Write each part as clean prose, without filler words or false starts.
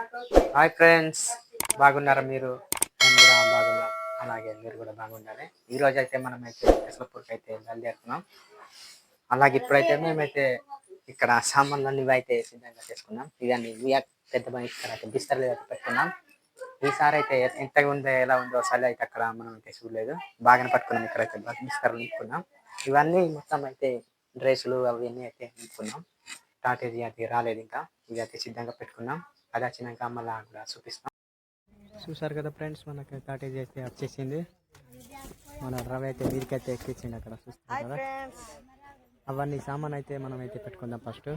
Hi friends, బాగున్నారా మీరు? నేను కూడా బాగున్నాను, అలాగే మీరు కూడా బాగుండాలి. ఈరోజు అయితే మనమైతే పెసలపూర్కి అయితే బయలుదేరుతున్నాం. అలాగే ఇప్పుడైతే మేమైతే ఇక్కడ సామాన్లన్నీ అయితే సిద్ధంగా చేసుకున్నాం. ఇవన్నీ పెద్ద పని ఇక్కడ అయితే బిస్తర్లు అయితే పెట్టుకున్నాం. ఈసారి అయితే ఎంత ఉందో ఎలా ఉందో అసలు అయితే అక్కడ మనం అయితే చూడలేదు. బాగానే పట్టుకున్నాం. ఇక్కడైతే బిస్తర్లు నింపుకున్నాం. ఇవన్నీ మొత్తం అయితే డ్రెస్సులు అవన్నీ అయితే నింపుకున్నాం. స్టార్టేజీ అది రాలేదు, ఇంకా ఇవి అయితే సిద్ధంగా పెట్టుకున్నాం. అది వచ్చినాక మళ్ళీ కూడా చూపిస్తాం. చూసారు కదా ఫ్రెండ్స్, మనకి కాటేజ్ అయితే వచ్చేసింది. మన రవి అయితే మీరికైతే ఎక్కించింది అక్కడ, చూస్తారు కదా. అవన్నీ సామాన్ అయితే మనం అయితే పెట్టుకుందాం ఫస్ట్.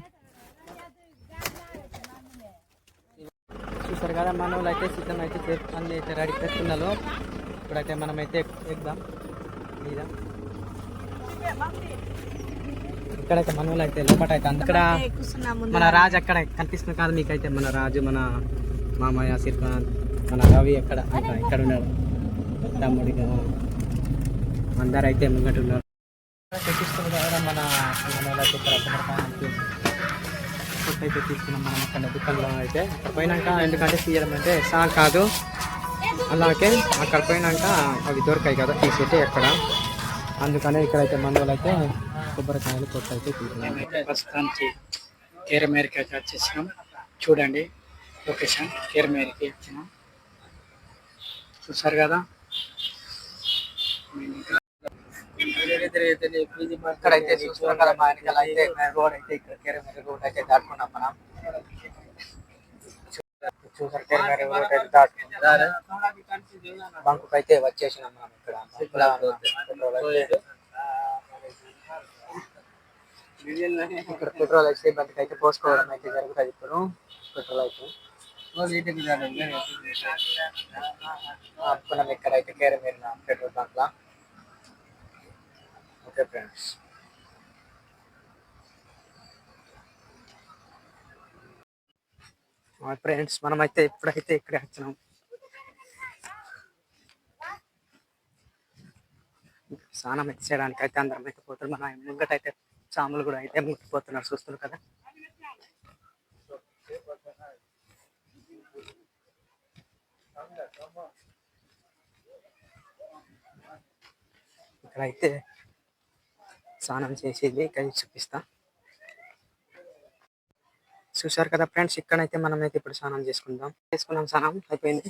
చూసారు కదా, మన వాళ్ళు అయితే సిద్ధం అయితే అన్ని అయితే రెడీ పెట్టుకున్నారు. ఇప్పుడైతే మనం అయితే ఎక్కుదాం మీద. ఇక్కడైతే మన వాళ్ళు అయితే లోపల అయితే అక్కడ మన రాజు అక్కడ కనిపిస్తుంది కాదు మీకైతే. మన రాజు, మన మామయ్య సిర్ఖాన్, మన రవి ఎక్కడ ఇక్కడ ఉన్నాడు, తమ్ముడి కదా, అందరు అయితే ముంగట ఉన్నారు. చూపిస్తుంది కదా మన వాళ్ళైతే ఫుడ్ అయితే తీసుకున్నాం మనం అక్కడ దుకాణంలో అయితే. అక్కడ పోయినాక ఎందుకంటే తీయడం అంటే కాదు, అలాగే అక్కడ పోయినాక అవి దొరికాయి కదా తీసేటి ఎక్కడ, అందుకనే ఇక్కడైతే మన వాళ్ళైతే కొబ్బరికాయలు కొట్టు అయితే తీసుకున్నాం. ప్రస్తుతానికి కేరమేరికి అయితే వచ్చేసినాం. చూడండి లొకేషన్, కేరమేరికి వచ్చినాం. చూసారు కదా, ఇక్కడైతే చూస్తున్నాం కదా మా వెనకాల అయితే రోడ్ అయితే ఇక్కడ కేరమేరి రోడ్ అయితే దాటుకున్నాం మనం. చూసారు కేరమేరి రోడ్ అయితే దాటుకున్నాం. బంకు అయితే వచ్చేసినాం మనం. ఇక్కడ పెట్రోల్ అయితే బండికి అయితే పోసుకోవడం అయితే జరుగుతుంది. ఇప్పుడు పెట్రోల్ అయితే అనుకున్నాం ఇక్కడైతే కేరమేరి పెట్రోల్ బంక్ లా. ఓకే ఫ్రెండ్స్, మనమైతే ఇప్పుడైతే ఇక్కడే వచ్చినాం. స్నానం అయితే చేయడానికి అయితే అందరం అయితే పోతారు. మన ముంగటైతే సాములు కూడా అయితే ముట్టిపోతున్నారు, చూస్తున్నారు కదా. ఇక్కడైతే స్నానం చేసేది కలిసి చూపిస్తా. చూసారు కదా ఫ్రెండ్స్, ఇక్కడైతే మనమైతే ఇప్పుడు స్నానం చేసుకున్నాం. స్నానం అయిపోయింది.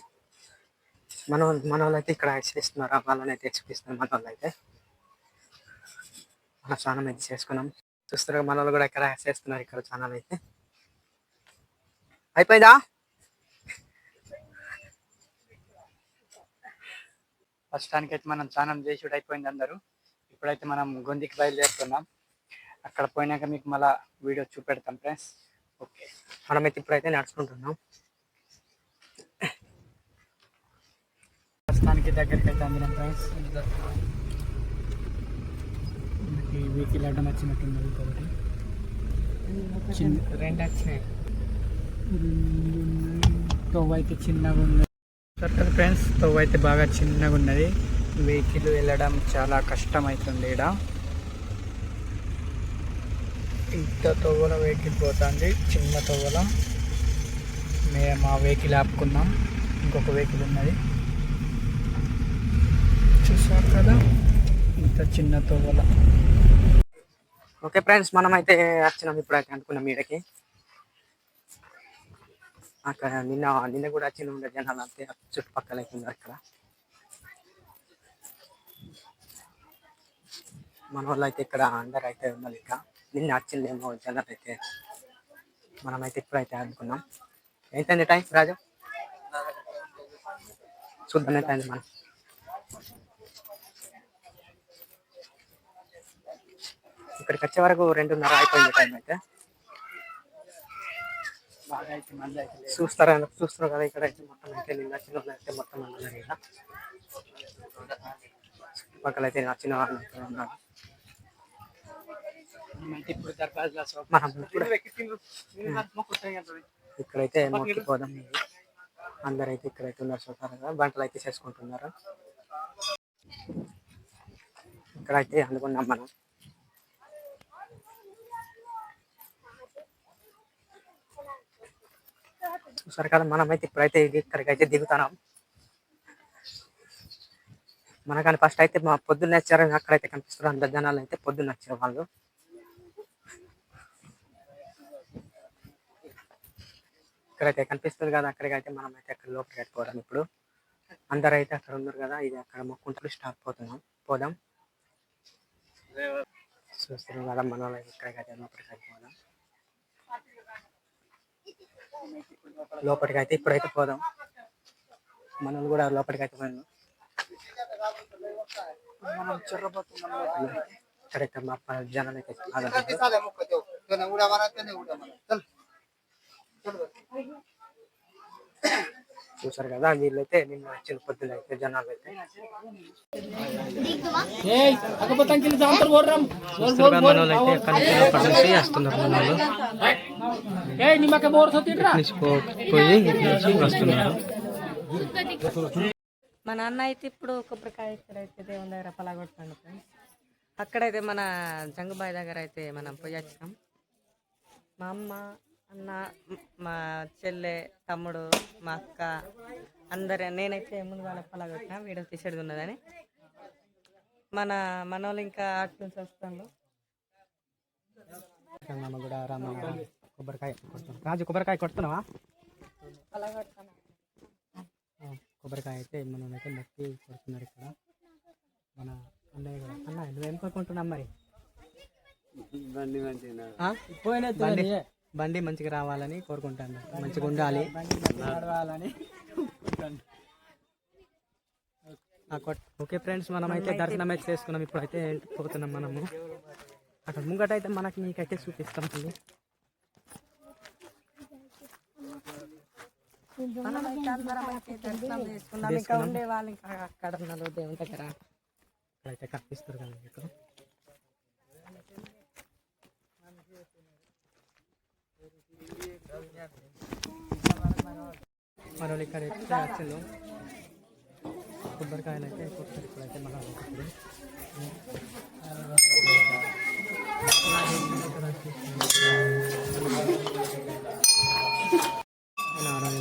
మన వాళ్ళు అయితే ఇక్కడ చేస్తున్నారు, వాళ్ళని అయితే చూపిస్తున్నారు. మన వాళ్ళు అయితే మన స్నానం అయితే చేసుకున్నాం. చూస్తారు మన వాళ్ళు కూడా ఇక్కడ చేస్తున్నారు. ఇక్కడ స్నానం అయితే అయిపోయిందా? ప్రస్తుతానికి అయితే మనం స్నానం చేసి అయిపోయింది అందరూ. ఇప్పుడైతే మనం గొంతుకి బయలుదేరుతున్నాం. అక్కడ పోయినాక మీకు మళ్ళీ వీడియో చూపెడతాం ఫ్రెండ్స్. ఓకే, మనమైతే ఇప్పుడైతే నడుచుకుంటున్నాం. ప్రస్తుతానికి దగ్గరికి అయితే అందినాం ఫ్రెండ్స్. వెహికల్ అడ్డం వచ్చినట్టున్నది కాబట్టి రెండు వచ్చినాయి. తవ్వు అయితే చిన్నగా ఉన్నది కదా ఫ్రెండ్స్, తవ్వు అయితే బాగా చిన్నగా ఉన్నది. వెహికల్ వెళ్ళడం చాలా కష్టం అవుతుంది. ఇక్కడ ఇంత తవ్వల వెహికల్ పోతుంది, చిన్న తవ్వల. మేము ఆ వెహికల్ ఆపుకున్నాం, ఇంకొక వెహికల్ ఉన్నది. చూసారు కదా, ఇంత చిన్న తవ్వల. ఓకే ఫ్రెండ్స్, మనమైతే వచ్చినాం. ఇప్పుడైతే అనుకున్నాం మీడకి. అక్కడ నిన్న కూడా వచ్చిన జనాలు అంతే చుట్టుపక్కల అయితే ఉన్నారు. ఇక్కడ మన వాళ్ళు అయితే ఇక్కడ అందరు అయితే ఉన్నారు. ఇక్కడ నిన్న వచ్చిందేమో జనాలు అయితే. మనమైతే ఇప్పుడైతే అనుకున్నాం. ఎంతైంది టైం రాజు? చూద్దాం ఎంతైంది. మనం ఇక్కడికి వచ్చే వరకు 2:30 అయిపోయింది టైం అయితే. బాగా అయితే మంది అయితే చూస్తున్నారు కదా. ఇక్కడ అయితే మొత్తం అయితే నిన్న వచ్చిన వాళ్ళు అయితే మొత్తం ఉన్నారు. ఇక్కడ చుట్టుపక్కల అయితే నచ్చిన వాళ్ళు అయితే ఉన్నారు. ఇక్కడైతే మొక్కిపోదాం. అందరైతే ఇక్కడైతే ఉన్నారు. చూస్తారు కదా, బంటలు అయితే చేసుకుంటున్నారు. ఇక్కడైతే అనుకున్నాం మనం. చూసారు కదా, మనమైతే ఇప్పుడైతే ఇక్కడికైతే దిగుతున్నాం. మనకని ఫస్ట్ అయితే మా పొద్దున్న వచ్చారు, అక్కడైతే కనిపిస్తారు అందరు జనాలు అయితే పొద్దున్న వచ్చారు వాళ్ళు. ఇక్కడైతే కనిపిస్తుంది కదా, అక్కడికైతే మనం అయితే అక్కడ లోపలికి వెళ్ళిపోవడం. ఇప్పుడు అందరూ అయితే అక్కడ ఉన్నారు కదా, ఇది అక్కడ మొక్కుంటూ స్టార్ట్ పోదాం. చూస్తున్నాం కదా, మన వాళ్ళు ఇక్కడికైతే లోపలికి వెళ్ళిపోదాం. లోపలికైతే ఇప్పుడైతే పోదాం. మనల్ని కూడా లోపలికైతే పోయాను. ఇక్కడైతే మా జనాలు అయితే చూసారు కదా, వీళ్ళైతే నిన్న వచ్చిన పొద్దున అయితే జనాలు అయితే మనోళ్ళు అయితే అక్కడి నుంచి వస్తున్నారు. మనోళ్ళు పోయి వస్తున్నారు. మా నాన్న అయితే ఇప్పుడు కొబ్బరికాయ ఇక్కడైతే దేవుని దగ్గర పలాగొట్టాను ఫ్రెండ్స్. అక్కడైతే మన జంగుబాయి దగ్గర అయితే మనం పోయి వచ్చినాం. మా అమ్మ, అన్న, మా చెల్లె, తమ్ముడు, మా అక్క అందరు, నేనైతే ముందు వాళ్ళ పలాగొట్టినా వీడియో తీసేది ఉన్నదని. మనోళ్ళు ఇంకా అటు నుంచి వస్తాను. కూడా కొబ్బరికాయ రాజు కొబ్బరికాయ కొడుతున్నావా? కొబ్బరికాయ అయితే మనం అయితే మొక్కి కొడుతున్నారు ఇక్కడ మన అన్నయ్య కూడా. అన్నయ్య నువ్వేం కోరుకుంటున్నావు మరి? బండి మంచిగా రావాలని కోరుకుంటాను, మంచిగా ఉండాలి. ఓకే ఫ్రెండ్స్, మనం అయితే దర్శనం అయితే చేసుకున్నాం. ఇప్పుడైతే పోతున్నాం మనము. అక్కడ ముంగట అయితే మనకి నీకైతే చూపిస్తాం. ఇంకా ఉండే వాళ్ళు ఇంకా అక్కడ ఉన్నారు దేవుని దగ్గర. ఇక్కడైతే కనిపిస్తారు కదా మీకు. మనం ఇక్కడ ఎక్కితే వచ్చిండు కొబ్బరికాయలు అయితే కొట్టారు. ఇప్పుడైతే మనం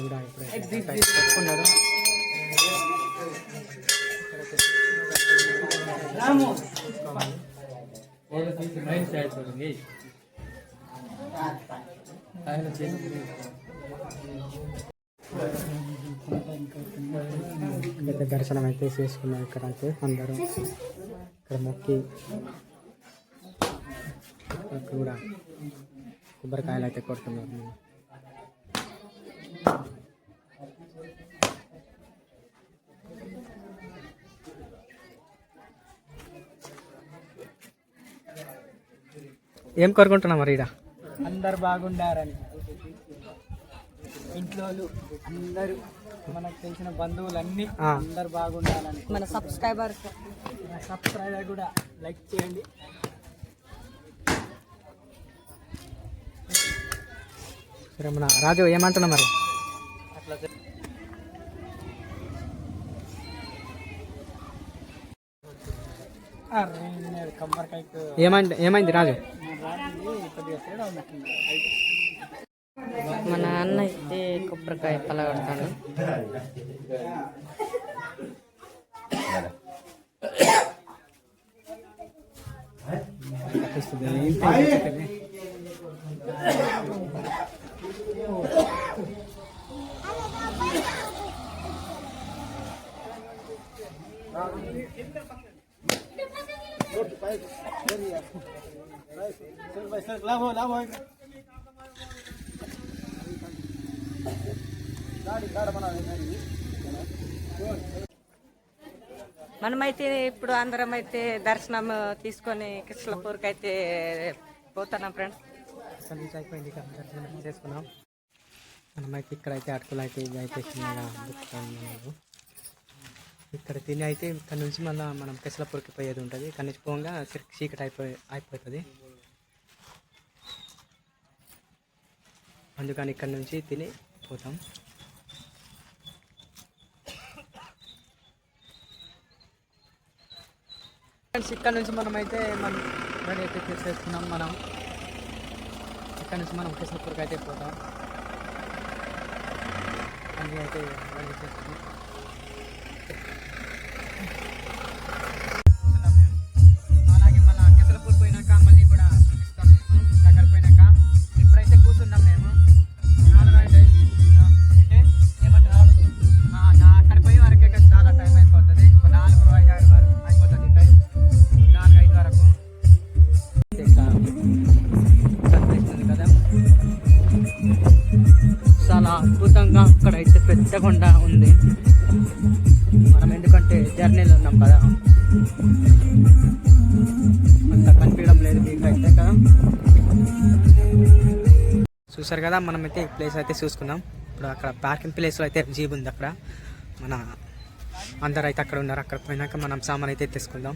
కూడా ఇప్పుడైతే కొట్టుకున్నారు. అయితే దర్శనం అయితే చేసుకున్నాం. ఇక్కడ అయితే అందరూ ఇక్కడ మొక్కి కూడా కొబ్బరికాయలు అయితే కొడుతున్నారు. ఏం కోరుకుంటున్నాం మరి? ఇక్కడ అందరు బాగుండారని, ఇంట్లో అందరూ, మనకు తెలిసిన బంధువులన్నీ అందరు బాగుండాలని, మన సబ్స్క్రైబర్ కూడా లైక్ చేయండి. సరే మన రాజు ఏమంటున్నా మరి? అట్లా ఏమైంది రాజు? మా నాన్న అయితే కొబ్బరికాయ పలగొడతాను. మనమైతే ఇప్పుడు అందరం అయితే దర్శనం తీసుకొని కృష్ణపూర్కి అయితే పోతున్నాం ఫ్రెండ్స్. అసలు నుంచి అయిపోయింది, దర్శనం చేసుకున్నాం. మనమైతే ఇక్కడైతే అటుకులు అయితే ఇది అయితే ఇక్కడ తిని అయితే ఇక్కడ నుంచి మళ్ళీ మనం కృష్ణపూర్కి పోయేది ఉంటుంది. ఇక్కడ నుంచి పోగా చీకటి అయిపోతుంది. అందుకని ఇక్కడ నుంచి తిని పోతాం. ఇక్కడ నుంచి మనమైతే రెడీ అయితే చేసేసుకున్నాం. మనం ఇక్కడ నుంచి మనం కృష్ణపూర్కి అయితే పోతాం. అన్నీ అయితే రెడీ చేస్తున్నాం. అలాగే మళ్ళీ కెసలపూర్ పోయినాక మళ్ళీ కూడా చూపిస్తాం మీకు దగ్గర పోయినాక. ఇప్పుడైతే కూర్చున్నాం మేము. నా అక్కడ పోయే వరకు అయితే చాలా టైం అయిపోతుంది. 4-5 వరకు అయిపోతుంది టైం, 4-5 వరకు. ఇంకా కనిపిస్తుంది కదా, చాలా అద్భుతంగా అక్కడైతే పెద్ద కొండ ఉంది. మనం ఎందుకంటే జర్నీలో ఉన్నాం కదా, అంత కనిపించడం లేదు మీకు అయితే కదా. చూసారు కదా, మనమైతే ఈ ప్లేస్ అయితే చూసుకున్నాం. ఇప్పుడు అక్కడ పార్కింగ్ ప్లేస్లో అయితే జీప్ ఉంది. అక్కడ మన అందరు అయితే అక్కడ ఉన్నారు. అక్కడ పోయినాక మనం సామాన్ అయితే తీసుకుందాం.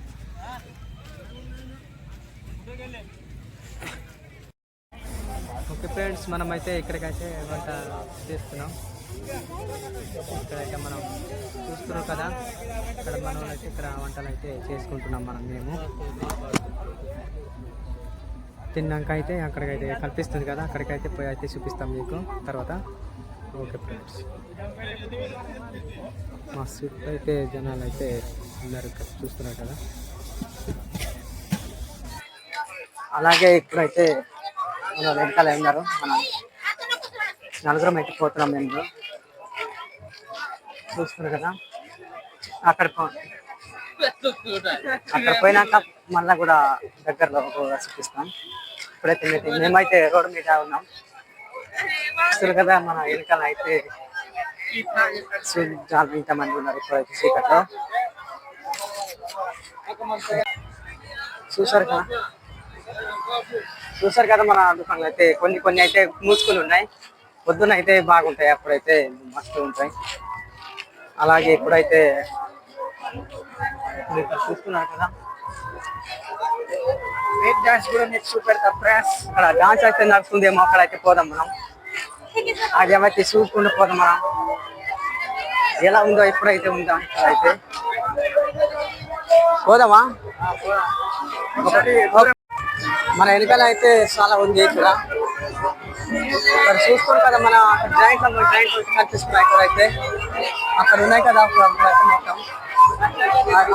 ఓకే ఫ్రెండ్స్, మనమైతే ఇక్కడికైతే వంట చేస్తున్నాం. ఇక్కడైతే మనం చూస్తున్నాం కదా, ఇక్కడ మనం అయితే ఇక్కడ వంటలు అయితే చేసుకుంటున్నాం మేము. తిన్నాక అయితే అక్కడికైతే కనిపిస్తుంది కదా, అక్కడికైతే పోయి అయితే చూపిస్తాం మీకు తర్వాత. ఓకే ఫ్రెండ్స్, మా చుట్టూ అయితే జనాలు అయితే ఉన్నారు, ఇక్కడ చూస్తున్నారు కదా. అలాగే ఇప్పుడైతే మన వెనకాల ఉన్నారు, మనం నలుగురం అయితే పోతున్నాం. మేము చూస్తున్నారు కదా, అక్కడ పోయినాక మళ్ళీ కూడా దగ్గరలో చూపిస్తాం. ఇప్పుడైతే మేమైతే రోడ్డు మీద ఉన్నాం. చూస్తారు కదా, మన వెనకాల అయితే చాలా ఇంతమంది ఉన్నారు. ఇప్పుడైతే చీకట్లో చూసారు కదా, మన దుకాణాలు అయితే కొన్ని అయితే మూసుకుని ఉన్నాయి. పొద్దున అయితే బాగుంటాయి, అప్పుడైతే మస్తు ఉంటాయి. అలాగే ఇప్పుడైతే చూస్తున్నారు కదా, డాన్స్ కూడా మీకు చూపెడతా ఫ్రెండ్స్. అక్కడ డాన్స్ అయితే నడుస్తుందేమో, అక్కడైతే పోదాం మనం. అదేమైతే చూసుకుంటూ పోదాం మనం, ఎలా ఉందో ఇప్పుడైతే ఉందా. ఇక్కడైతే పోదామా? మన వెనకాల అయితే చాలా ఉంది. ఇక్కడ చూసుకోండి కదా, మన ట్రైన్ కనిపిస్తున్నాయి. ఇక్కడైతే అక్కడ ఉన్నాయి కదా అప్పుడైతే మొత్తం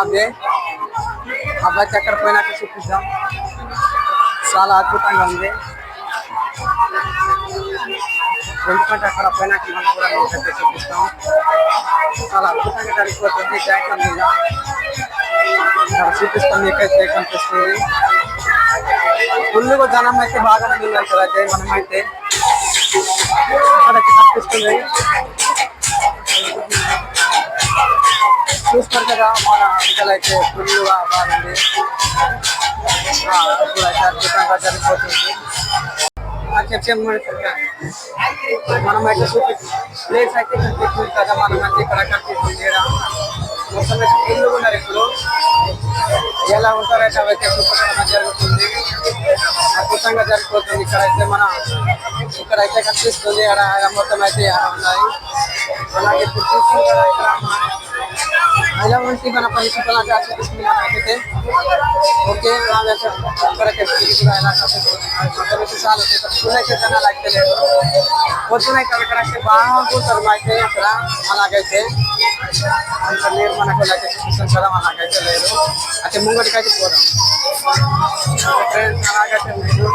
అదే అబ్బాయి ఎక్కడ పోయినాక చూపిద్దాం. చాలా అద్భుతంగా ఉంది, ఎందుకంటే అక్కడ పోయినాక మనం కూడా చూపిస్తాం. చాలా అద్భుతంగా జరిగిపోతుంది ట్యాంక్ మీద. అక్కడ చూపిస్తాం మీకైతే కనిపిస్తుంది. ఫుల్గా జనం అయితే బాగా ఉన్నారు కదా. అయితే మనమైతే అక్కడైతే కనిపిస్తుంది, చూస్తారు కదా. మన అంకలు అయితే ఫుల్గా బాగుంది, ఇప్పుడైతే అద్భుతంగా జరిగిపోతుంది. మనమైతే ప్లేస్ అయితే కనిపిస్తుంది కదా, మనమైతే ఇక్కడ కనిపిస్తుంది. మొత్తం అయితే ఫుల్గా ఉన్నారు. ఇప్పుడు ఎలా ఉంటారైతే అవైతే చూపడం జరుగుతుంది, అద్భుతంగా జరిగిపోతుంది. ఇక్కడైతే కనిపిస్తుంది, అక్కడ మొత్తం అయితే ఉన్నాయి. అలాగే ఇప్పుడు చూసుకుంటారా, ఇక్కడ ఎలా ఉంటే మన ప్రిన్సిపల్ అంటే చూపిస్తుంది మనకైతే. ఓకే, ఇక్కడైతే ఎలా కనిపిస్తుంది చాలా అయితే జనాలు అయితే లేదు. పొద్దున ఇక్కడైతే బాగా కూర్చోరు అయితే అక్కడ. అలాగైతే అంత లేదు మనకు అయితే చూపిస్తుంది కదా, మనకైతే లేదు. అయితే ముంగటికి అయితే పోదాం ఫ్రెండ్స్. అలాగైతే మీరు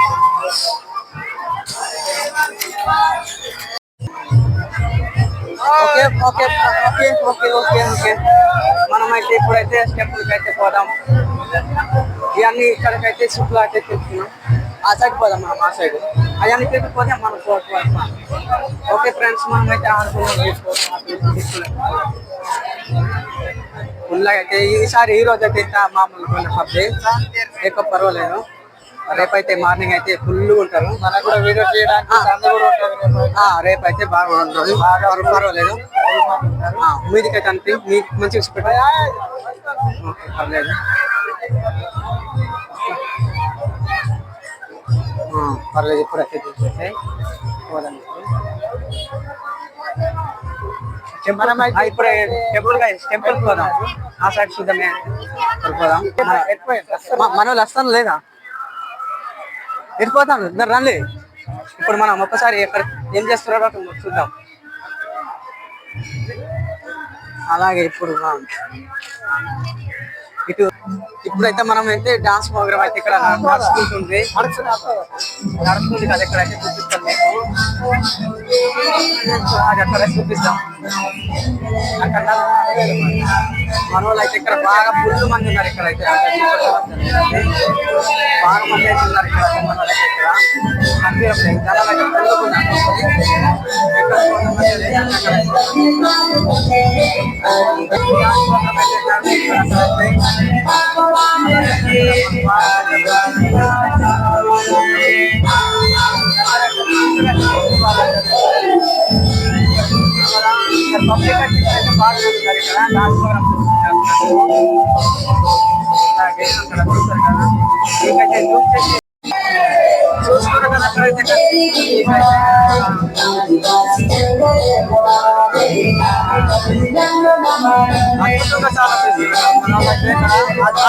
okay okay okay okay okay okay మనమైతే ఇప్పుడైతే స్టెప్పులకి అయితే పోదాం. ఇవన్నీ ఇక్కడికైతే చుట్టూ అయితే తిప్పుతున్నాం. ఆ సైడ్ పోదాం మనం, ఆ సైడ్ అవన్నీ తిప్పిపోతే మనం పోతాం. ఓకే ఫ్రెండ్స్, మనమైతే ఆడుకున్నాం. ఫుల్గా అయితే ఈసారి ఈ రోజు అయితే ఇంత మామూలు పబ్లిక్ ఎక్కువ పర్వాలేదు. రేపైతే మార్నింగ్ అయితే ఫుల్ ఉంటారు. మనకు కూడా వీడియో చేయడానికి రేపైతే బాగా ఉంటుంది, పర్వాలేదు. మీదికైతే అంతే మీకు మంచిగా చూపెట్టాలి, పర్లేదు. పర్లేదు, ఇప్పుడైతే చూసేసి పోదాం. ఇప్పుడు టెంపుల్ పోదాం, ఆ సైడ్ చూద్దామే. పోదాం, మన వాళ్ళు వస్తాను లేదా వెళ్ళిపోతాం. ఇద్దరు రండి. ఇప్పుడు మనం ఒక్కసారి ఎక్కడ ఏం చేస్తున్నారో చూద్దాం. అలాగే ఇప్పుడు ఇటు ఇప్పుడైతే మనం అయితే డాన్స్ ప్రోగ్రామ్ అయితే ఇక్కడ నడుచుకుంటుంది కదా ఇక్కడైతే చూపిస్తాం మీకు అది అక్కడ చూపిస్తాం అక్కడ మన వాళ్ళు అయితే ఇక్కడ బాగా ఫుల్ మంది ఉన్నారు ఇక్కడైతే బాగా మంది అయితే ఉన్నారు ఇక్కడ మన వాళ్ళకి ఇక్కడ మందిరం జనాలు అయితే పబ్లిక్ అయితే బాగా చూస్తారు ఇక్కడ డాన్స్ ప్రోగ్రామ్ అలాగే అక్కడ చూస్తారు కదా మీకైతే జూమ్ చేసి చూసుకున్నారు కదా అక్కడైతే అద్భుతంగా చాలా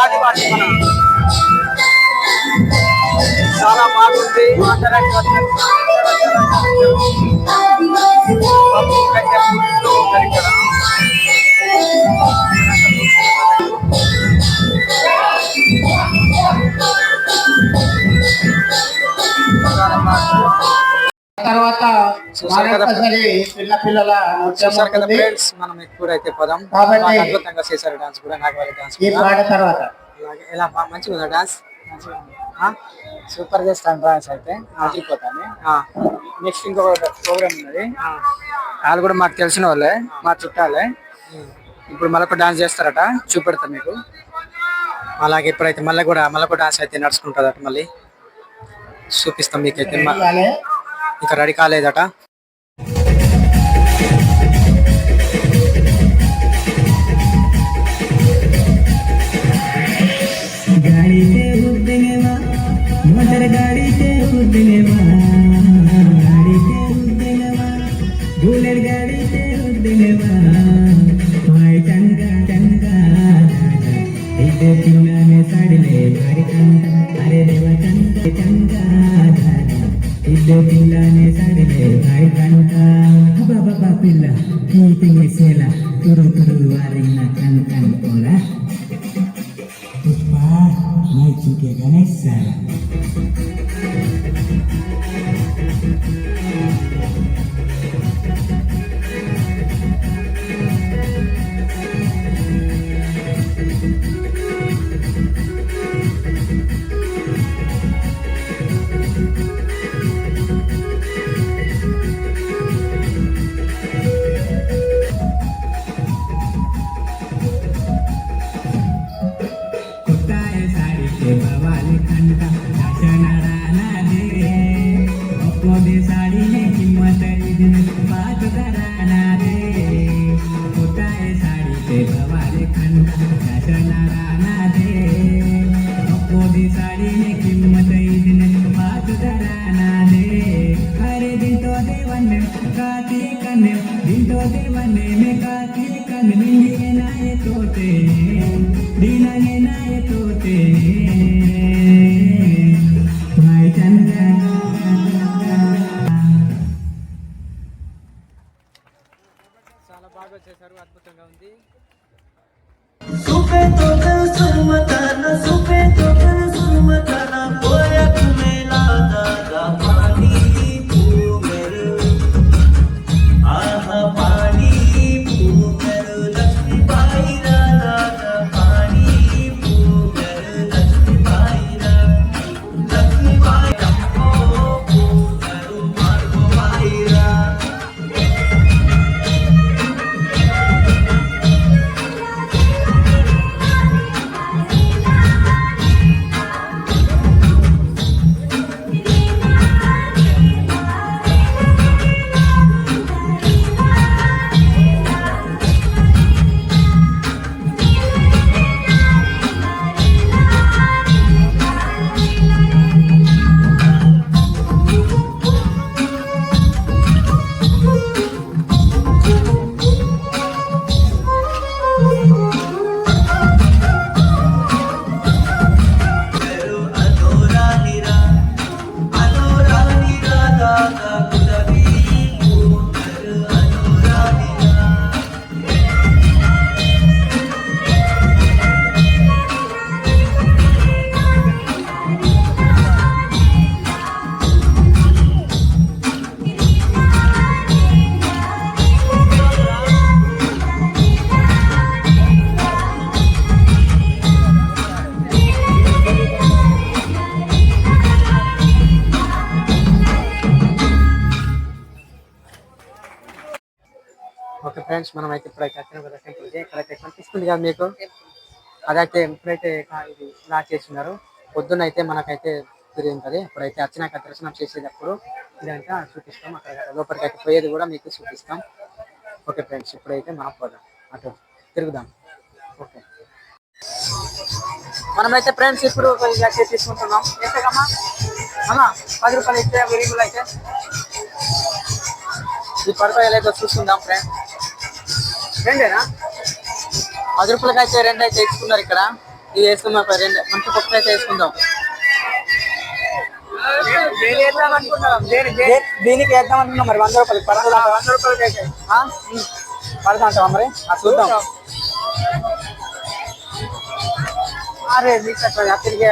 ఆదివాసి మనం చాలా బాగుంది తర్వాత చిన్న పిల్లల చూసారు కదా ఫ్రెండ్స్ మనం ఎప్పుడైతే పదం కాబట్టి అద్భుతంగా చేశారు డాన్స్ కూడా నాగవాలి డాన్స్ ఈ పాట తర్వాత ఎలా మంచిగా ఉందా డాన్స్ సూపర్ చేస్తాను డాన్స్ అయితే ఆగిపోతాను. నెక్స్ట్ ఇంకో ప్రోగ్రామ్ ఉన్నది, వాళ్ళు కూడా మాకు తెలిసిన వాళ్ళే మా చుట్టాలే. ఇప్పుడు మళ్ళీ డాన్స్ చేస్తారట, చూపెడతా మీకు. అలాగే ఇప్పుడైతే మళ్ళీ కూడా డాన్స్ అయితే నడుచుకుంటుందట, మళ్ళీ చూపిస్తాం మీకైతే. ఇంకా రెడీ కాలేదట. गाड़ी से उड़ने वा मोटर गाड़ी से उड़ने वा गाड़ी से उड़ने वा बुलेट गाड़ी से उड़ने वा भाई चंगा चंगा इधर पिन्ना में साड़ले भाई चंगा अरे देवा चंगा चंगा इधर पिन्ना में साड़ले भाई चंगा बाबा पिल्ला मीटिंग में सेला तुरु तुरु वारिना kan olah Puspa, mai cuke Ganesha. చాలా బాగా చేశారు, అద్భుతంగా ఉంది. ఓకే ఫ్రెండ్స్, మనం అయితే ఇప్పుడైతే వచ్చిన కదా టెంపుల్కి. ఇక్కడైతే కనిపిస్తుంది కదా మీకు, అదైతే ఇప్పుడైతే ఇది ఇలా చేస్తున్నారు. పొద్దున్న అయితే మనకైతే తిరిగి ఉంటుంది. ఇప్పుడైతే వచ్చినాక దర్శనం చేసేటప్పుడు ఇదంతా చూపిస్తాం. అక్కడ లోపలికి అయితే పోయేది కూడా మీకు చూపిస్తాం. ఓకే ఫ్రెండ్స్, ఇప్పుడైతే మనం పోదాం, అటు తిరుగుదాం. ఓకే, మనమైతే ఫ్రెండ్స్ ఇప్పుడు అయితే తీసుకుంటున్నాం. ఎంతకమ్మా అమ్మా? 10 రూపాయలు ఇస్తే విరుగులు అయితే ఈ పడతాయి అయితే చూసుకుందాం ఫ్రెండ్స్. రెండేనా? 10 రూపాయలకి అయితే 2 అయితే ఇచ్చుకున్నారు ఇక్కడ. ఇది వేసుకుందాం, 2 మంచి పప్పు అయితే వేసుకుందాం. దీనికి వేద్దాం అనుకున్నాం మరి. 100 రూపాయలకి పడతా. 100 రూపాయలకి అయితే పడతా అంటావా మరి? చూద్దాం. అరే తిరిగి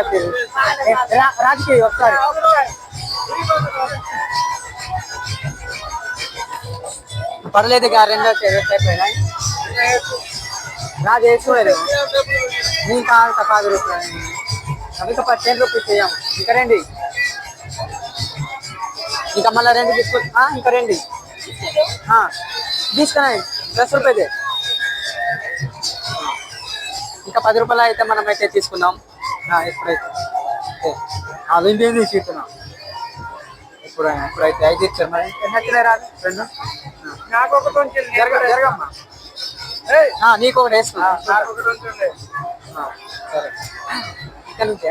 రాజకీయ ఒకసారి పర్లేదు ఇక 2 అయిపోయినాయి. రాజు వేసుకోలేదు. నీ కాదు 10 రూపాయలు, ఇంకా 10 రూపీస్ వేయము. ఇంకా రండి, ఇంకా మళ్ళీ 2 తీసుకో. ఇంకా రండి తీసుకున్నాయి. 10 రూపాయలు, ఇంకా 10 రూపాయలు అయితే మనం అయితే తీసుకుందాం. ఇప్పుడైతే అది ఇంకేంది తీసుకున్నాం. ఇప్పుడైతే 5 ఇచ్చారు. మరి ఎన్ని రాదు 2? నాకు ఒక కొంచెం జరగమ్మా. నీకు ఒకటి వేసుకున్నా. సరే, ఇక్కడ నుంచే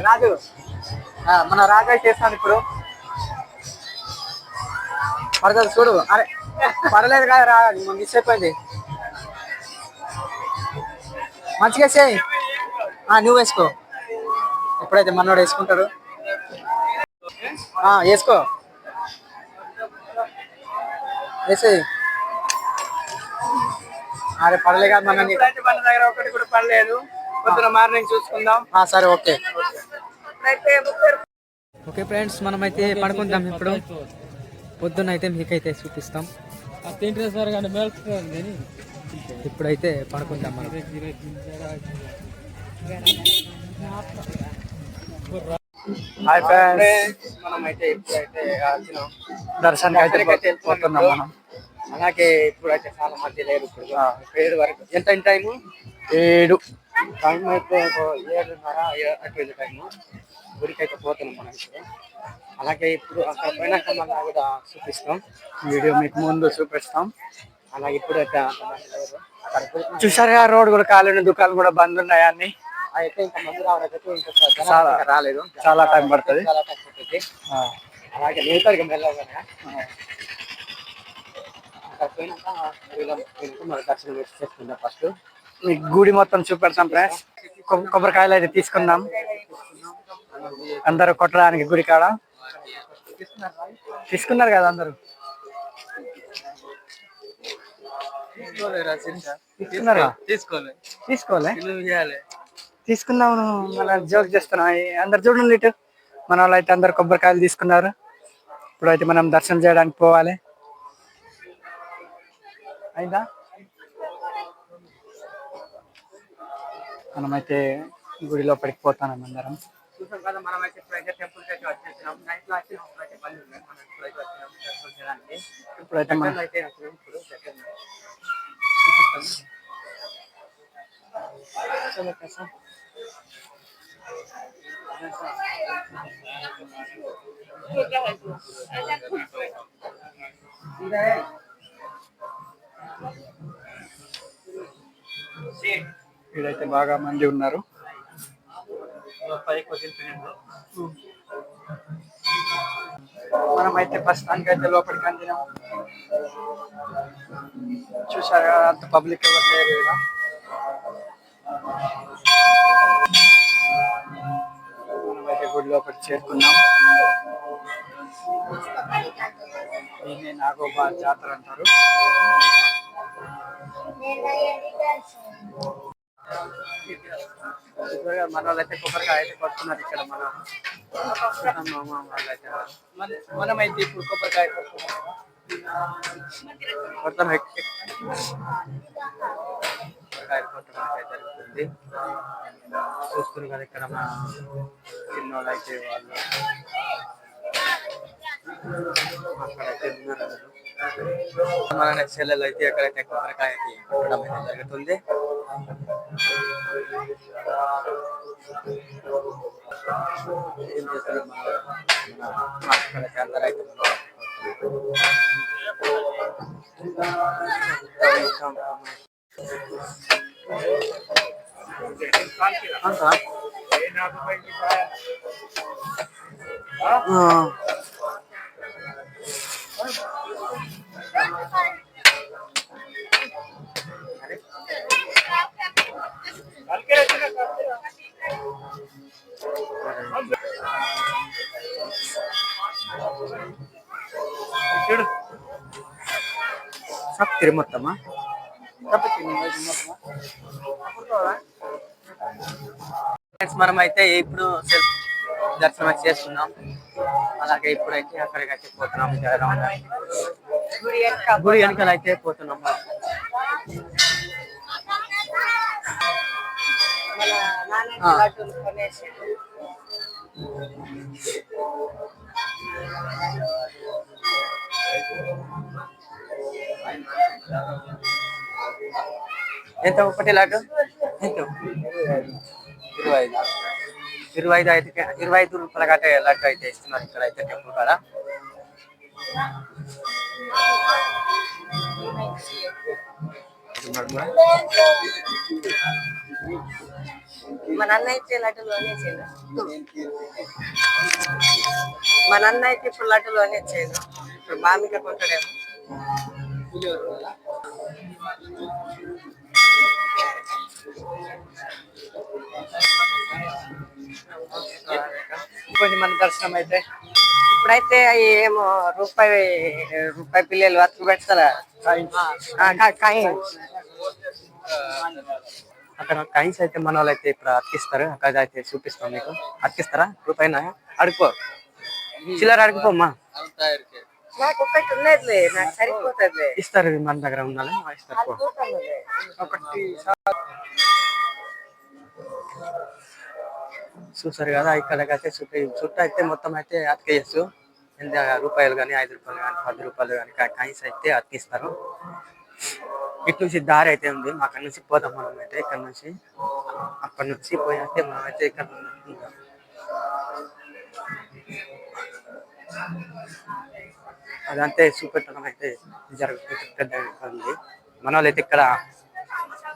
రాజు మన రాజు అయితే చేస్తాను ఇప్పుడు. పడుతుంది చూడు. అరే పర్లేదు కదా, రా మిస్ అయిపోయింది. మంచిగా వేసేయి. నువ్వు వేసుకో. ఎప్పుడైతే మనోడు వేసుకుంటాడు. వేసుకో, వేసేయి. అరే పర్లేదు కదా, మన దగ్గర ఒకటి కూడా పడలేదు. పొద్దున మార్నింగ్ చూసుకుందాం. సరే, ఓకే. ఓకే ఫ్రెండ్స్, మనమైతే పడుకుందాం ఇప్పుడు. పొద్దున్న అయితే మీకైతే చూపిస్తాం. ఇప్పుడైతే పడుకుందాం మనం. హాయ్ ఫ్రెండ్స్, మనమైతే ఇప్పుడైతే దర్శనానికి అయితే వెళ్ళిపోతున్నాం మనం. అలాగే ఇప్పుడైతే చాలా మంది లేరు. ఇప్పుడు 7 వరకు. ఎంత టైము? 7 టైం అయితే 7:30 అటు టైము. గుడికి అయితే పోతున్నాం మనం ఇప్పుడు. అలాగే ఇప్పుడు అక్కడ పోయినాక మళ్ళీ కూడా చూపిస్తాం, వీడియో మీకు ముందు చూపిస్తాం. అలాగే ఇప్పుడు అయితే చూసారుగా, రోడ్ కూడా కాలేని, దుకాణాలు కూడా బంద్ ఉన్నాయి అన్ని. అయితే ఇంకా మంది రావడానికి రాలేదు, చాలా టైం పడుతుంది. అలాగే మిగతా వెళ్ళగానే అక్కడ పోయినాక మన దర్శనం చేసుకుందాం. ఫస్ట్ మీకు గుడి మొత్తం చూపెడతాం ఫ్రెండ్స్. కొబ్బరికాయలు అయితే తీసుకుందాం అందరూ కొట్టడానికి. గుడి కాడ తీసుకున్నారు కదా అందరూ. తీసుకోలే తీసుకుందాం. మళ్ళీ జోక్ చేస్తున్నా. అందరు చూడండి ఇటు, మన వాళ్ళు అయితే అందరు కొబ్బరికాయలు తీసుకున్నారు. ఇప్పుడైతే మనం దర్శనం చేయడానికి పోవాలి. అయిందా? మనమైతే గుడి లోపలికి పోతాం అందరం. చూసాం కదా, మనమైతే ఇప్పుడైతే టెంపుల్ అయితే వచ్చేసినాం. నైట్లో వచ్చినాం. ఇప్పుడైతే మనం అయితే ఇక్కడైతే బాగా మంది ఉన్నారు. మనమైతే బస్ స్టాండ్కి అయితే లోపలికి అందినాము. చూసారా, అంత పబ్లిక్ ఎవరు లేరు ఇలా. మనమైతే గుడి లోపలికి చేరుకున్నాం. దీన్ని నాగోబా జాతర అంటారు. మన వాళ్ళైతే కొబ్బరికాయ అయితే కొడుతున్నారు ఇక్కడ. వాళ్ళైతే మనమైతే ఇప్పుడు కొబ్బరికాయ కొడుతున్నాం. కొబ్బరికాయలు కొట్టడం అయితే జరుగుతుంది. చూస్తున్నారు కదా ఇక్కడ మా చిన్నోళ్ళు అయితే వాళ్ళు అక్కడైతే ఉన్నారు. మన చెల్లెలు అయితే ఎక్కడైతే కొబ్బరికాయ కొట్టడం అయితే జరుగుతుంది. ఏం చేస్తారు అక్కడైతే అందరూ అయితే చూడు సప్తిరి మొత్తమా మనం అయితే ఇప్పుడు సెల్ఫ్ దర్శనం చేస్తున్నాం. అలాగే ఇప్పుడైతే అక్కడికైతే పోతున్నాం. గుడి వెనకాల అయితే పోతున్నాం. ఎంత ఒకటి లాటు ఎంత 25 రూపాయల గట్టే లడ్డు అయితే ఇస్తున్నారు ఇక్కడ అయితే టెంపుల్ కాడ. మా నాన్న అయితే లడ్డులోనే చేయను. మా నాన్న అయితే ఇప్పుడు లడ్డులోనే చేయను. ఇప్పుడు మామిక కొంటాడేమో. కొంచెం మన దర్శనం అయితే ఇప్పుడైతే ఏమో రూపాయి పిల్లలు అతులు పెడతారా అక్కడ కాయిన్స్ అయితే మన వాళ్ళు అయితే ఇప్పుడు అతికిస్తారు. అక్కడ అయితే చూపిస్తాం మీకు. అతికిస్తారా రూపాయినా అడుకో చిల్లర అడుగుపోమ్మా. నాకు ఒకటి ఉన్నదిలే, నాకు సరిపోతుంది. ఇస్తారు మన దగ్గర ఉండాలి ఇస్తారు. చూసారు కదా ఇక్కడికైతే చుట్టూ అయితే మొత్తం అయితే అతికేయచ్చు. రూపాయలు కానీ 5 రూపాయలు కానీ 10 రూపాయలు కానీ కాయిన్స్ అయితే అతికిస్తారు. ఇటు నుంచి దారి అయితే ఉంది. అక్కడి నుంచి పోతాం మనం అయితే. ఇక్కడ నుంచి అక్కడి నుంచి పోయితే మనం అయితే ఇక్కడ అదంతే చూపెట్టడం అయితే జరుగుతుంది. మన వాళ్ళు అయితే ఇక్కడ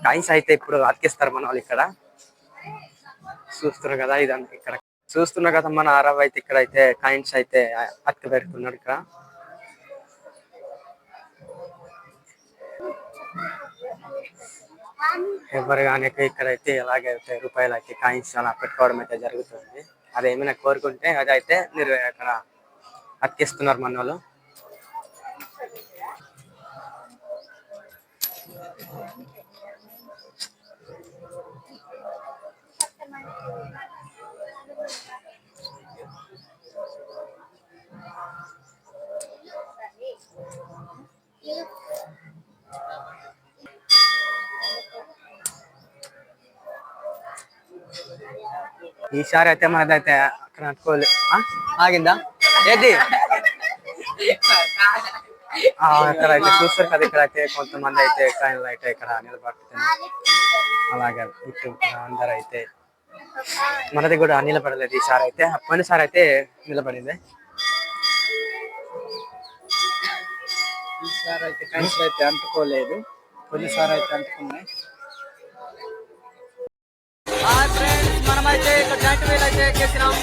కాయిన్స్ అయితే ఇప్పుడు అతికిస్తారు మన వాళ్ళు ఇక్కడ. చూస్తున్నారు కదా ఇదంతా ఇక్కడ చూస్తున్నారు కదా మన అరవ్ అయితే ఇక్కడ అయితే కాయిన్స్ అయితే అతికి పెడుతున్నాడు ఇక్కడ. ఎవరు కానీ ఇక్కడైతే ఎలాగైతే రూపాయలు అయితే కాయిన్స్ అలా పెట్టుకోవడం అయితే జరుగుతుంది. అది ఏమైనా కోరుకుంటే అదైతే మీరు అక్కడ అతికిస్తున్నారు మన వాళ్ళు. ఈసారి అయితే మనదైతే అక్కడ అనుకోలే ఆగిందా ఏది అక్కడ అయితే చూస్తారు కదా. ఇక్కడ అయితే కొంతమంది అయితే ట్రైన్లు అయితే ఇక్కడ నిలబడుతుంది. అలాగే ఇటు అందరు అయితే మనది కూడా నిలబడలేదు ఈసారి అయితే. పోయినసారి అయితే నిలబడింది. ఈసారి అయితే కాయిన్స్ అయితే అంటుకోలేదు, కొన్నిసారి అయితే అంటుకున్నాయి. మనమైతే ఇక్కడ జాయింట్ వీల్ అయితే చేసినాం.